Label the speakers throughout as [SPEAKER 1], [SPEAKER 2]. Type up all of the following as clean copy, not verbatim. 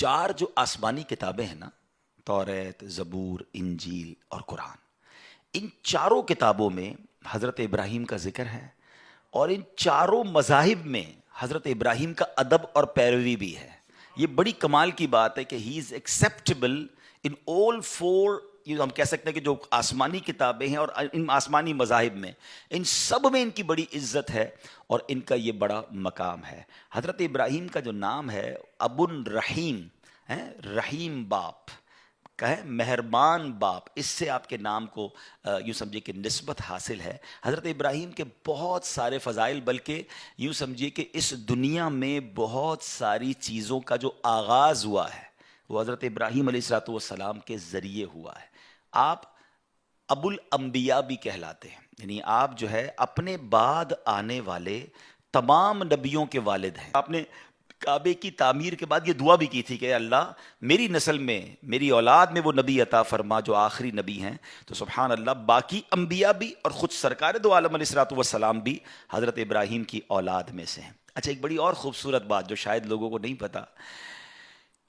[SPEAKER 1] चार जो आसमानी किताबें हैं ना, तौरात, ज़बूर, इंजील और कुरान, इन चारों किताबों में हज़रत इब्राहीम का जिक्र है और इन चारों मज़ाहिब में हज़रत इब्राहीम का अदब और पैरवी भी है। ये बड़ी कमाल की बात है कि he is acceptable in all four, हम कह सकते हैं कि जो आसमानी किताबें हैं और इन आसमानी मज़ाहिब में, इन सब में इनकी बड़ी इज्जत है और इनका ये बड़ा मकाम है। हज़रत इब्राहीम का जो नाम है अबुन रहीम है, रहीम बाप कहे, मेहरबान बाप, इससे आपके नाम को यूँ समझिए कि निस्बत हासिल है। हज़रत इब्राहीम के बहुत सारे फ़ज़ाइल, बल्कि यूँ समझिए कि इस दुनिया में बहुत सारी चीज़ों का जो आगाज़ हुआ है वो हज़रत इब्राहीम अलैहिस्सलाम के ज़रिए हुआ है। आप अबुल अंबिया भी कहलाते हैं, यानी आप जो है अपने बाद आने वाले तमाम नबियों के वालिद हैं। आपने काबे की तामीर के बाद ये दुआ भी की थी कि अल्लाह मेरी नस्ल में, मेरी औलाद में वो नबी अता फरमा जो आखिरी नबी हैं। तो सुभान अल्लाह, बाकी अंबिया भी और ख़ुद सरकार दो आलम अलैहिस्सलाम भी हज़रत इब्राहीम की औलाद में से हैं। अच्छा, एक बड़ी और ख़ूबसूरत बात जो शायद लोगों को नहीं पता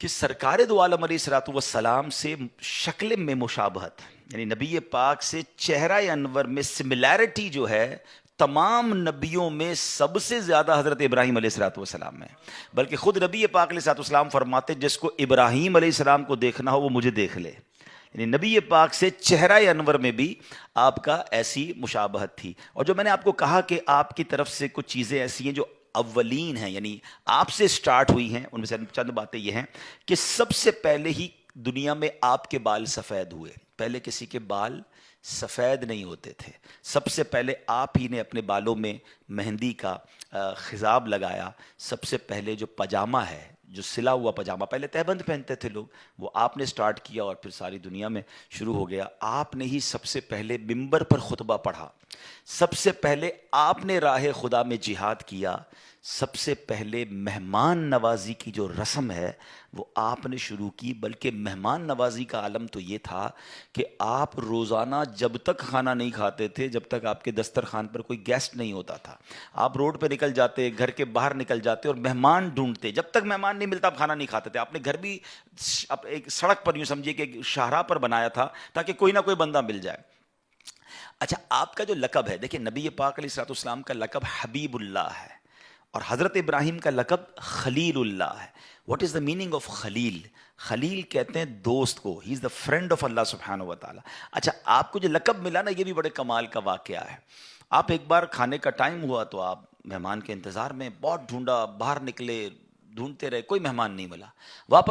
[SPEAKER 1] कि सरकार दो आलम अलैहिस्सलाम से शक्ल में मुशाबहत, यानी नबी पाक से चेहरा अनवर में सिमिलैरिटी जो है तमाम नबियों में सबसे ज़्यादा हज़रत इब्राहीम अलैहिस्सलाम में। बल्कि ख़ुद नबी पाक अलैहिस्सलाम फरमाते, जिसको इब्राहीम अलैहिस्सलाम को देखना हो वो मुझे देख ले। यानी नबी पाक से चेहरा अनवर में भी आपका ऐसी मुशाबहत थी। और जो मैंने आपको कहा कि आपकी तरफ से कुछ चीज़ें ऐसी हैं जो अव्वलीन हैं, यानी आपसे स्टार्ट हुई हैं, उनमें से चंद बातें ये हैं कि सबसे पहले ही दुनिया में आपके बाल सफ़ेद हुए। पहले किसी के बाल सफ़ेद नहीं होते थे। सबसे पहले आप ही ने अपने बालों में मेहंदी का खिजाब लगाया। सबसे पहले जो पजामा है, जो सिला हुआ पजामा, पहले तहबंद पहनते थे लोग, वो आपने स्टार्ट किया और फिर सारी दुनिया में शुरू हो गया। आपने ही सबसे पहले मिंबर पर खुतबा पढ़ा, सबसे पहले आपने राह खुदा में जिहाद किया, सबसे पहले मेहमान नवाजी की जो रस्म है वो आपने शुरू की। बल्कि मेहमान नवाजी का आलम तो ये था कि आप रोज़ाना जब तक खाना नहीं खाते थे, जब तक आपके दस्तरखान पर कोई गेस्ट नहीं होता था, आप रोड पे निकल जाते, घर के बाहर निकल जाते और मेहमान ढूंढते। जब तक मेहमान नहीं मिलता आप खाना नहीं खाते थे। आपने घर भी एक सड़क पर, यूँ समझिए कि शाहराह पर बनाया था ताकि कोई ना कोई बंदा मिल जाए। अच्छा, आपका जो लक़ब है, देखिए नबी पाक अलैहिस्सलाम का लक़ब हबीबुल्लाह है और हज़रत इब्राहीम का लक़ब खलीलुल्लाह है। What is the meaning of खलील? खलील कहते हैं दोस्त को, he is the friend of Allah सुब्हानहू व तआला। अच्छा, आपको जो लक़ब मिला ना, ये भी बड़े कमाल का वाक़या है। आप एक बार खाने का टाइम हुआ तो आप मेहमान के इंतज़ार में बहुत ढूंढा, बाहर निकले, ढूंढते रहे, कोई मेहमान नहीं मिला। वापस